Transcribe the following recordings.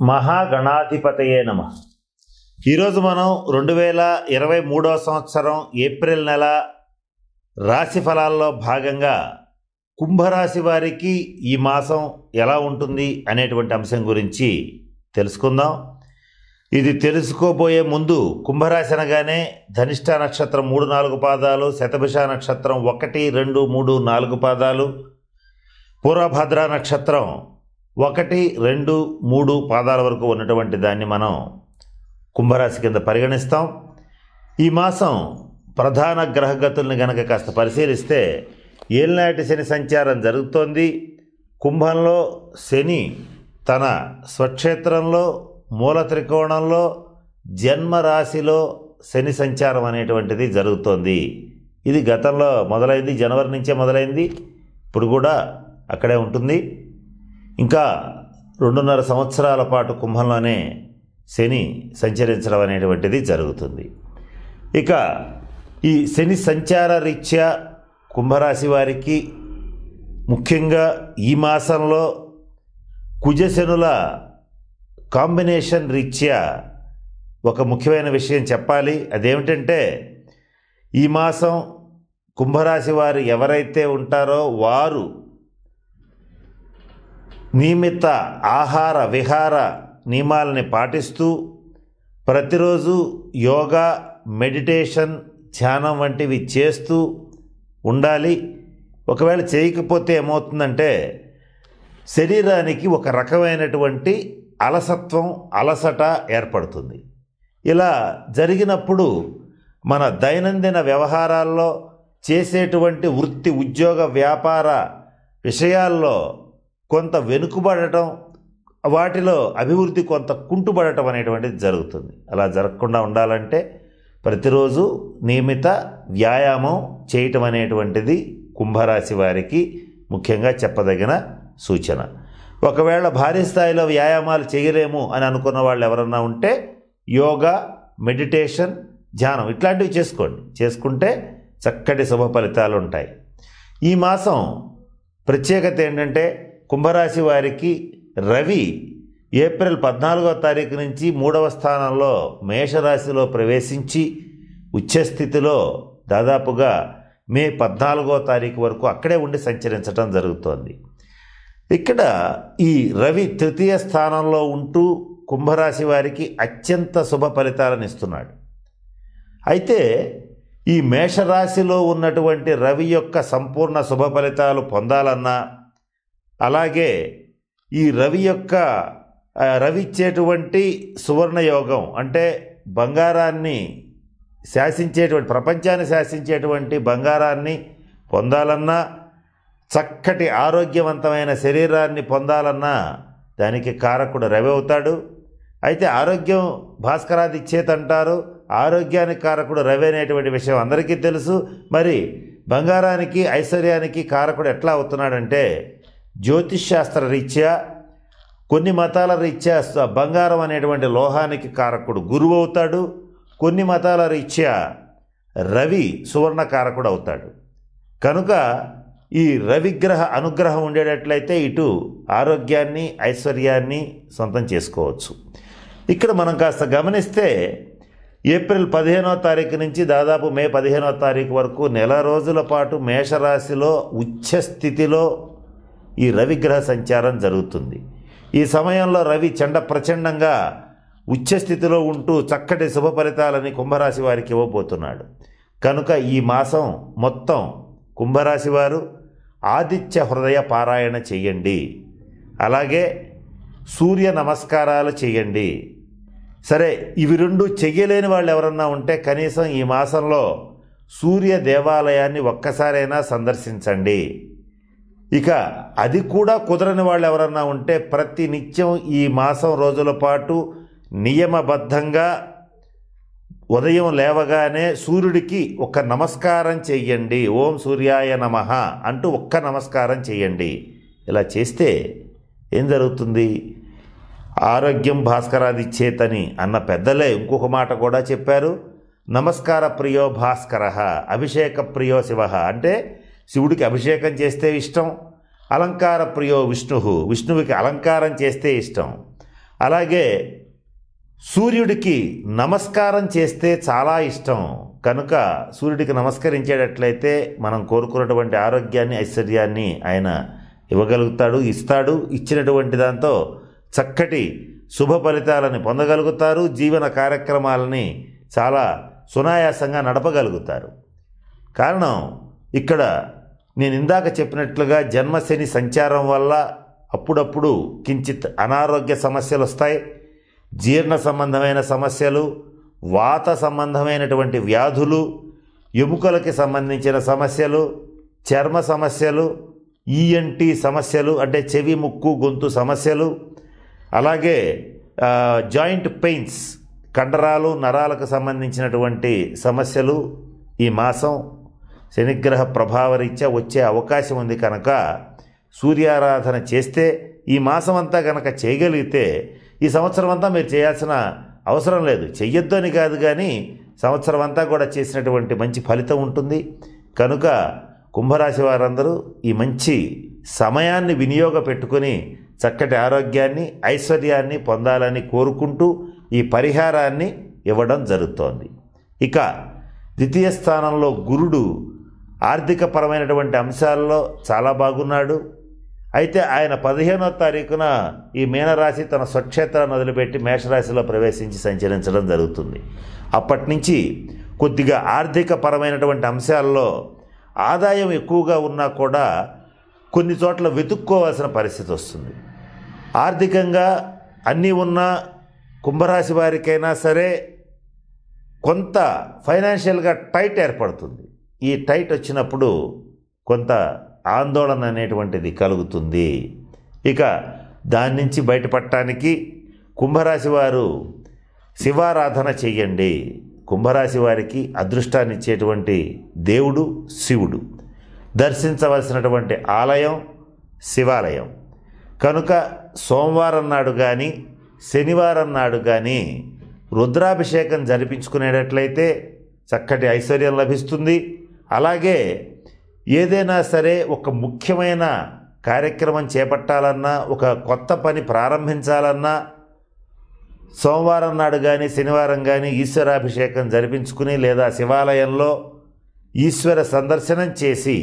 మహాగణాధిపతయే నమ. ఈరోజు మనం 2023 సంవత్సరం ఏప్రిల్ నెల రాశి ఫలాల్లో భాగంగా కుంభరాశి వారికి ఈ మాసం ఎలా ఉంటుంది అనేటువంటి అంశం గురించి తెలుసుకుందాం. ఇది తెలుసుకోబోయే ముందు కుంభరాశి అనగానే ధనిష్ట నక్షత్రం 3-4 పాదాలు, శతభిష నక్షత్రం 1, 2, 3, 4 పాదాలు, పూర్వభద్ర నక్షత్రం 1, 2, 3 పాదాల వరకు ఉన్నటువంటి దాన్ని మనం కుంభరాశి కింద పరిగణిస్తాం. ఈ మాసం ప్రధాన గ్రహగతుల్ని గనక కాస్త పరిశీలిస్తే ఏలినాటి శని సంచారం జరుగుతోంది. కుంభంలో శని తన స్వక్షేత్రంలో మూల త్రికోణంలో జన్మరాశిలో శని సంచారం అనేటువంటిది జరుగుతోంది. ఇది గతంలో మొదలైంది, జనవరి నుంచే మొదలైంది, ఇప్పుడు కూడా అక్కడే ఉంటుంది. ఇంకా 2.5 సంవత్సరాల పాటు కుంభంలోనే శని సంచరించడం అనేటువంటిది జరుగుతుంది. ఇక ఈ శని సంచార రీత్యా కుంభరాశి వారికి ముఖ్యంగా ఈ మాసంలో కుజశనుల కాంబినేషన్ రీత్యా ఒక ముఖ్యమైన విషయం చెప్పాలి. అదేమిటంటే ఈ మాసం కుంభరాశి వారు ఎవరైతే ఉంటారో వారు నియమిత ఆహార విహార నియమాలని పాటిస్తూ ప్రతిరోజు యోగా, మెడిటేషన్, ధ్యానం వంటివి చేస్తూ ఉండాలి. ఒకవేళ చేయకపోతే ఏమవుతుందంటే శరీరానికి ఒక రకమైనటువంటి అలసత్వం, అలసట ఏర్పడుతుంది. ఇలా జరిగినప్పుడు మన దైనందిన వ్యవహారాల్లో చేసేటువంటి వృత్తి, ఉద్యోగ, వ్యాపార విషయాల్లో కొంత వెనుకబడటం, వాటిలో అభివృద్ధి కొంత కుంటుపడటం అనేటువంటిది జరుగుతుంది. అలా జరగకుండా ఉండాలంటే ప్రతిరోజు నియమిత వ్యాయామం చేయటం అనేటువంటిది కుంభరాశి వారికి ముఖ్యంగా చెప్పదగిన సూచన. ఒకవేళ భారీ స్థాయిలో వ్యాయామాలు చేయలేము అని అనుకున్న వాళ్ళు ఎవరన్నా ఉంటే యోగా, మెడిటేషన్, ధ్యానం ఇట్లాంటివి చేసుకుంటే చక్కటి శుభ ఫలితాలు ఉంటాయి. ఈ మాసం ప్రత్యేకత ఏంటంటే కుంభరాశి వారికి రవి ఏప్రిల్ 14వ తారీఖు నుంచి 3వ స్థానంలో మేషరాశిలో ప్రవేశించి ఉచ్చస్థితిలో దాదాపుగా మే 14వ తారీఖు వరకు అక్కడే ఉండి సంచరించడం జరుగుతోంది. ఇక్కడ ఈ రవి తృతీయ స్థానంలో ఉంటూ కుంభరాశి వారికి అత్యంత శుభ ఫలితాలను ఇస్తున్నాడు. అయితే ఈ మేషరాశిలో ఉన్నటువంటి రవి యొక్క సంపూర్ణ శుభ ఫలితాలు పొందాలన్నా, అలాగే ఈ రవి ఇచ్చేటువంటి సువర్ణయోగం అంటే బంగారాన్ని శాసించేటువంటి, ప్రపంచాన్ని శాసించేటువంటి బంగారాన్ని పొందాలన్నా, చక్కటి ఆరోగ్యవంతమైన శరీరాన్ని పొందాలన్నా దానికి కారకుడు రవి అవుతాడు. అయితే ఆరోగ్యం భాస్కరాది ఇచ్చేది అంటారు. ఆరోగ్యానికి కారకుడు రవి అనేటువంటి విషయం అందరికీ తెలుసు. మరి బంగారానికి, ఐశ్వర్యానికి కారకుడు ఎట్లా అవుతున్నాడంటే జ్యోతిష్ శాస్త్ర రీత్యా, కొన్ని మతాల రీత్యా బంగారం అనేటువంటి లోహానికి కారకుడు గురువు అవుతాడు. కొన్ని మతాల రీత్యా రవి సువర్ణ కారకుడు అవుతాడు. కనుక ఈ రవిగ్రహ అనుగ్రహం ఉండేటట్లయితే ఇటు ఆరోగ్యాన్ని, ఐశ్వర్యాన్ని సొంతం చేసుకోవచ్చు. ఇక్కడ మనం కాస్త గమనిస్తే ఏప్రిల్ 15వ తారీఖు నుంచి దాదాపు మే 15వ తారీఖు వరకు నెల రోజుల పాటు మేషరాశిలో ఉచ్చస్థితిలో ఈ రవిగ్రహ సంచారం జరుగుతుంది. ఈ సమయంలో రవి ప్రచండంగా ఉచ్చస్థితిలో ఉంటూ చక్కటి శుభ ఫలితాలని కుంభరాశి వారికి ఇవ్వబోతున్నాడు. కనుక ఈ మాసం మొత్తం కుంభరాశి వారు ఆదిత్య హృదయ పారాయణ చెయ్యండి, అలాగే సూర్య నమస్కారాలు చెయ్యండి. సరే, ఇవి రెండు చెయ్యలేని వాళ్ళు ఎవరన్నా ఉంటే కనీసం ఈ మాసంలో సూర్య దేవాలయాన్ని ఒక్కసారైనా సందర్శించండి. ఇక అది కూడా కుదరని వాళ్ళు ఎవరన్నా ఉంటే ప్రతి నిత్యం ఈ మాసం రోజుల పాటు నియమబద్ధంగా ఉదయం లేవగానే సూర్యుడికి ఒక నమస్కారం చెయ్యండి. ఓం సూర్యాయ నమః అంటూ ఒక్క నమస్కారం చెయ్యండి. ఇలా చేస్తే ఏం జరుగుతుంది? ఆరోగ్యం భాస్కరాది చేతని అన్న పెద్దలే ఇంకొక మాట కూడా చెప్పారు. నమస్కార ప్రియో భాస్కర, అభిషేక ప్రియో శివ. అంటే శివుడికి అభిషేకం చేస్తే ఇష్టం, అలంకార ప్రియో విష్ణు, విష్ణువుకి అలంకారం చేస్తే ఇష్టం. అలాగే సూర్యుడికి నమస్కారం చేస్తే చాలా ఇష్టం కనుక సూర్యుడికి నమస్కరించేటట్లయితే మనం కోరుకున్నటువంటి ఆరోగ్యాన్ని, ఐశ్వర్యాన్ని ఆయన ఇవ్వగలుగుతాడు, ఇస్తాడు. ఇచ్చినటువంటి దాంతో చక్కటి శుభ ఫలితాలని పొందగలుగుతారు. జీవన కార్యక్రమాలని చాలా సునాయాసంగా నడపగలుగుతారు. కారణం ఇక్కడ నేను ఇందాక చెప్పినట్లుగా జన్మశని సంచారం వల్ల అప్పుడప్పుడు కించిత్ అనారోగ్య సమస్యలు వస్తాయి. జీర్ణ సంబంధమైన సమస్యలు, వాత సంబంధమైనటువంటి వ్యాధులు, ఎముకలకి సంబంధించిన సమస్యలు, చర్మ సమస్యలు, ఈఎన్టీ సమస్యలు అంటే చెవి, ముక్కు, గొంతు సమస్యలు, అలాగే జాయింట్ పెయిన్స్, కండరాలు, నరాలకు సంబంధించినటువంటి సమస్యలు ఈ మాసం శనిగ్రహ ప్రభావరీత్యా వచ్చే అవకాశం ఉంది. కనుక సూర్యారాధన చేస్తే ఈ మాసం అంతా కనుక చేయగలిగితే ఈ సంవత్సరం అంతా మీరు చేయాల్సిన అవసరం లేదు. చెయ్యొద్దు అని కాదు, కానీ సంవత్సరం అంతా కూడా చేసినటువంటి మంచి ఫలితం ఉంటుంది. కనుక కుంభరాశి వారందరూ ఈ మంచి సమయాన్ని పెట్టుకొని చక్కటి ఆరోగ్యాన్ని, ఐశ్వర్యాన్ని పొందాలని కోరుకుంటూ ఈ పరిహారాన్ని ఇవ్వడం జరుగుతోంది. ఇక ద్వితీయ స్థానంలో గురుడు ఆర్థికపరమైనటువంటి అంశాల్లో చాలా బాగున్నాడు. అయితే ఆయన 15వ తారీఖున ఈ మీనరాశి తన స్వక్షేత్రాన్ని వదిలిపెట్టి మేషరాశిలో ప్రవేశించి సంచరించడం జరుగుతుంది. అప్పటి నుంచి కొద్దిగా ఆర్థికపరమైనటువంటి అంశాల్లో ఆదాయం ఎక్కువగా ఉన్నా కూడా కొన్ని చోట్ల వెతుక్కోవాల్సిన పరిస్థితి వస్తుంది. ఆర్థికంగా అన్నీ ఉన్న కుంభరాశి వారికైనా సరే కొంత ఫైనాన్షియల్గా టైట్ ఏర్పడుతుంది. ఈ టైట్ వచ్చినప్పుడు కొంత ఆందోళన అనేటువంటిది కలుగుతుంది. ఇక దాని నుంచి బయటపడటానికి కుంభరాశి వారు శివారాధన చెయ్యండి. కుంభరాశి వారికి అదృష్టాన్ని ఇచ్చేటువంటి దేవుడు శివుడు. దర్శించవలసినటువంటి ఆలయం శివాలయం. కనుక సోమవారం నాడు కానీ శనివారం నాడు కానీ రుద్రాభిషేకం జరిపించుకునేటట్లయితే చక్కటి ఐశ్వర్యం లభిస్తుంది. అలాగే ఏదైనా సరే ఒక ముఖ్యమైన కార్యక్రమం చేపట్టాలన్నా, ఒక కొత్త పని ప్రారంభించాలన్నా సోమవారం నాడు కానీ శనివారం కానీ ఈశ్వరాభిషేకం జరిపించుకుని లేదా శివాలయంలో ఈశ్వర సందర్శనం చేసి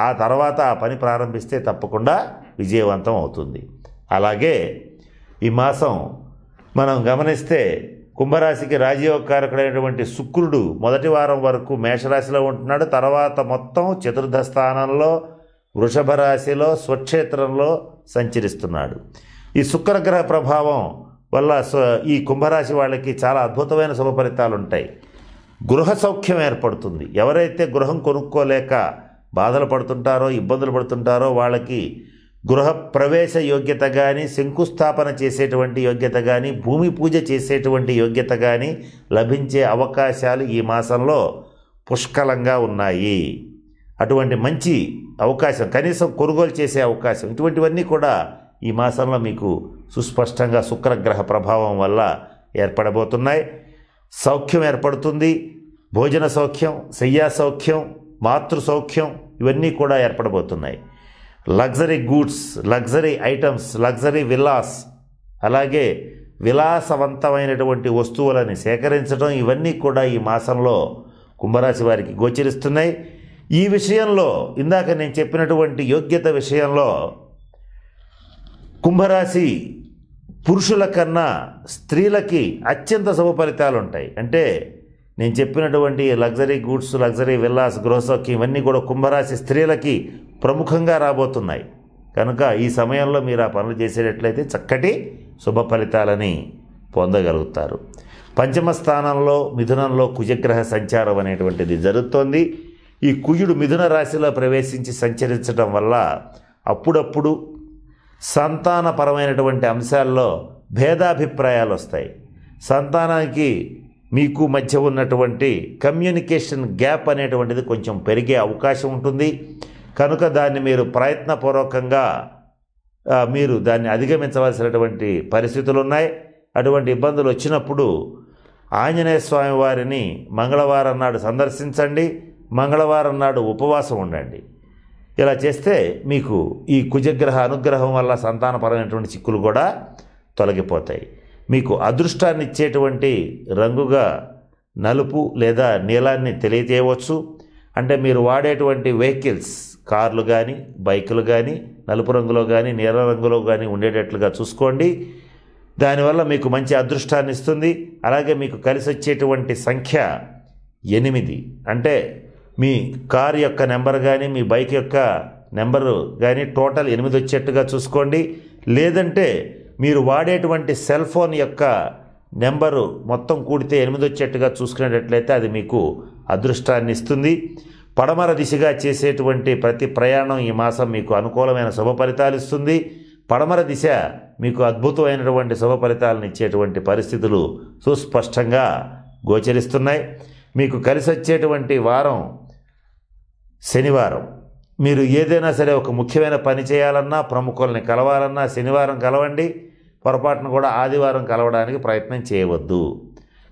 ఆ తర్వాత ఆ పని ప్రారంభిస్తే తప్పకుండా విజయవంతం అవుతుంది. అలాగే ఈ మాసం మనం గమనిస్తే కుంభరాశికి రాజయోగకారకుడైనటువంటి శుక్రుడు మొదటి వారం వరకు మేషరాశిలో ఉంటున్నాడు. తర్వాత మొత్తం చతుర్థ స్థానంలో వృషభ రాశిలో స్వక్షేత్రంలో సంచరిస్తున్నాడు. ఈ శుక్రగ్రహ ప్రభావం వల్ల ఈ కుంభరాశి వాళ్ళకి చాలా అద్భుతమైన శుభ ఫలితాలు ఉంటాయి. గృహ సౌఖ్యం ఏర్పడుతుంది. ఎవరైతే గృహం కొనుక్కోలేక బాధలు పడుతుంటారో, ఇబ్బందులు పడుతుంటారో వాళ్ళకి గృహ ప్రవేశ యోగ్యత కానీ, శంకుస్థాపన చేసేటువంటి యోగ్యత కానీ, భూమి పూజ చేసేటువంటి యోగ్యత కానీ లభించే అవకాశాలు ఈ మాసంలో పుష్కలంగా ఉన్నాయి. అటువంటి మంచి అవకాశం, కనీసం కొనుగోలు చేసే అవకాశం, ఇటువంటివన్నీ కూడా ఈ మాసంలో మీకు సుస్పష్టంగా శుక్రగ్రహ ప్రభావం వల్ల ఏర్పడబోతున్నాయి. సౌఖ్యం ఏర్పడుతుంది. భోజన సౌఖ్యం, శయ్యా సౌఖ్యం, మాతృ సౌఖ్యం ఇవన్నీ కూడా ఏర్పడబోతున్నాయి. Luxury goods, luxury items, luxury villas, అలాగే విలాసవంతమైనటువంటి వస్తువులని సేకరించడం ఇవన్నీ కూడా ఈ మాసంలో కుంభరాశి వారికి గోచరిస్తున్నాయి. ఈ విషయంలో ఇందాక నేను చెప్పినటువంటి యోగ్యత విషయంలో కుంభరాశి పురుషుల కన్నా స్త్రీలకి అత్యంత శుభ ఫలితాలు ఉంటాయి. అంటే నేను చెప్పినటువంటి లగ్జరీ గూడ్స్, లగ్జరీ విల్లాస్, గృహసౌఖ్యం ఇవన్నీ కూడా కుంభరాశి స్త్రీలకి ప్రముఖంగా రాబోతున్నాయి. కనుక ఈ సమయంలో మీరు ఆ పనులు చేసేటట్లయితే చక్కటి శుభ ఫలితాలని పొందగలుగుతారు. పంచమ స్థానంలో మిథునంలో కుజగ్రహ సంచారం అనేటువంటిది జరుగుతోంది. ఈ కుజుడు మిథున రాశిలో ప్రవేశించి సంచరించడం వల్ల అప్పుడప్పుడు సంతానపరమైనటువంటి అంశాల్లో భేదాభిప్రాయాలు వస్తాయి. సంతానానికి మీకు మధ్య ఉన్నటువంటి కమ్యూనికేషన్ గ్యాప్ అనేటువంటిది కొంచెం పెరిగే అవకాశం ఉంటుంది. కనుక దాన్ని మీరు ప్రయత్నపూర్వకంగా మీరు దాన్ని అధిగమించవలసినటువంటి పరిస్థితులు ఉన్నాయి. అటువంటి ఇబ్బందులు వచ్చినప్పుడు ఆంజనేయ స్వామి వారిని మంగళవారం నాడు సందర్శించండి. మంగళవారం నాడు ఉపవాసం ఉండండి. ఇలా చేస్తే మీకు ఈ కుజగ్రహ అనుగ్రహం వల్ల సంతానపరమైనటువంటి చిక్కులు కూడా తొలగిపోతాయి. మీకు అదృష్టాన్ని ఇచ్చేటువంటి రంగుగా నలుపు లేదా నీలాన్ని తెలియజేయవచ్చు. అంటే మీరు వాడేటువంటి వెహికల్స్, కార్లు కానీ బైకులు కానీ నలుపు రంగులో కానీ నీల రంగులో కానీ ఉండేటట్లుగా చూసుకోండి. దానివల్ల మీకు మంచి అదృష్టాన్ని ఇస్తుంది. అలాగే మీకు కలిసి వచ్చేటువంటి సంఖ్య 8. అంటే మీ కార్ యొక్క నెంబర్ కానీ మీ బైక్ యొక్క నెంబరు కానీ టోటల్ 8 వచ్చేట్టుగా చూసుకోండి. లేదంటే మీరు వాడేటువంటి సెల్ ఫోన్ యొక్క నెంబరు మొత్తం కూడితే 8 వచ్చేట్టుగా చూసుకునేటట్లయితే అది మీకు అదృష్టాన్ని ఇస్తుంది. పడమర దిశగా చేసేటువంటి ప్రతి ప్రయాణం ఈ మాసం మీకు అనుకూలమైన శుభ ఫలితాలు ఇస్తుంది. పడమర దిశ మీకు అద్భుతమైనటువంటి శుభ ఫలితాలను ఇచ్చేటువంటి పరిస్థితులు సుస్పష్టంగా గోచరిస్తున్నాయి. మీకు కలిసి వచ్చేటువంటి వారం శనివారం. మీరు ఏదైనా సరే ఒక ముఖ్యమైన పని చేయాలన్నా, ప్రముఖుల్ని కలవాలన్నా శనివారం కలవండి. పొరపాటును కూడా ఆదివారం కలవడానికి ప్రయత్నం చేయవద్దు.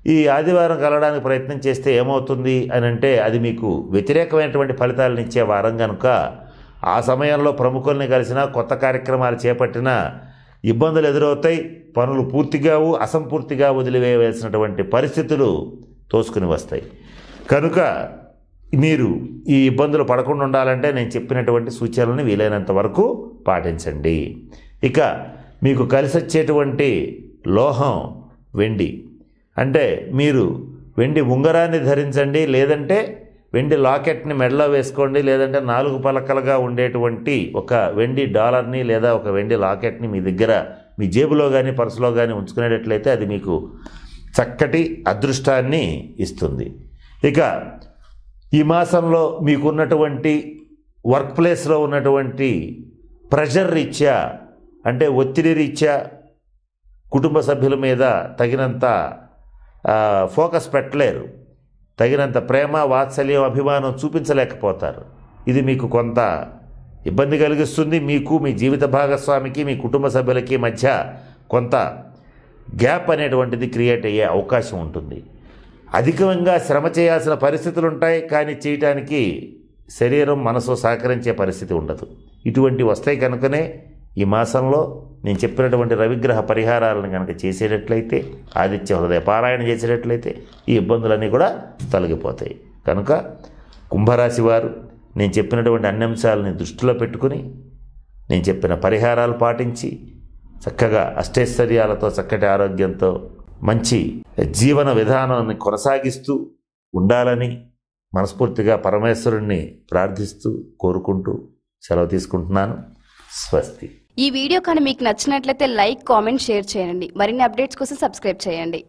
ఈ ఆదివారం కలవడానికి ప్రయత్నం చేస్తే ఏమవుతుంది అని అంటే అది మీకు వ్యతిరేకమైనటువంటి ఫలితాలను ఇచ్చే వారం కనుక ఆ సమయంలో ప్రముఖుల్ని కలిసినా కొత్త కార్యక్రమాలు చేపట్టినా ఇబ్బందులు ఎదురవుతాయి. పనులు పూర్తిగావు అసంపూర్తిగా వదిలివేయవలసినటువంటి పరిస్థితులు తోసుకుని వస్తాయి. కనుక మీరు ఈ ఇబ్బందులు పడకుండా ఉండాలంటే నేను చెప్పినటువంటి సూచనలను వీలైనంత వరకు పాటించండి. ఇక మీకు కలిసి వచ్చేటువంటి లోహం వెండి. అంటే మీరు వెండి ఉంగరాన్ని ధరించండి, లేదంటే వెండి లాకెట్ని మెడలో వేసుకోండి, లేదంటే 4 పలకలుగా ఉండేటువంటి ఒక వెండి డాలర్ని లేదా ఒక వెండి లాకెట్ని మీ దగ్గర మీ జేబులో కానీ పర్సులో కానీ ఉంచుకునేటట్లయితే అది మీకు చక్కటి అదృష్టాన్ని ఇస్తుంది. ఇక ఈ మాసంలో మీకున్నటువంటి వర్క్ ప్లేస్లో ఉన్నటువంటి ప్రెషర్ రీత్యా, అంటే ఒత్తిడి రీత్యా కుటుంబ సభ్యుల మీద తగినంత ఫోకస్ పెట్టలేరు, తగినంత ప్రేమ వాత్సల్యం అభిమానం చూపించలేకపోతారు. ఇది మీకు కొంత ఇబ్బంది కలిగిస్తుంది. మీకు మీ జీవిత భాగస్వామికి మీ కుటుంబ సభ్యులకి మధ్య కొంత గ్యాప్ అనేటువంటిది క్రియేట్ అయ్యే అవకాశం ఉంటుంది. అధికంగా శ్రమ చేయాల్సిన పరిస్థితులు ఉంటాయి, కానీ చేయటానికి శరీరం మనసు సహకరించే పరిస్థితి ఉండదు. ఇటువంటి వస్తాయి కనుకనే ఈ మాసంలో నేను చెప్పినటువంటి రవిగ్రహ పరిహారాలను కనుక చేసేటట్లయితే, ఆదిత్య హృదయ పారాయణ చేసేటట్లయితే ఈ ఇబ్బందులన్నీ కూడా తొలగిపోతాయి. కనుక కుంభరాశి వారు నేను చెప్పినటువంటి అన్ని అంశాలని దృష్టిలో పెట్టుకుని నేను చెప్పిన పరిహారాలు పాటించి చక్కగా అష్టైశ్వర్యాలతో చక్కటి ఆరోగ్యంతో మంచి జీవన విధానాన్ని కొనసాగిస్తూ ఉండాలని మనస్ఫూర్తిగా పరమేశ్వరుణ్ణి ప్రార్థిస్తూ కోరుకుంటూ సెలవు తీసుకుంటున్నాను. స్వస్తి. ఈ వీడియో కానీ మీకు నచ్చినట్లయితే లైక్, కామెంట్, షేర్ చేయండి. మరిన్ని అప్డేట్స్ కోసం సబ్స్క్రైబ్ చేయండి.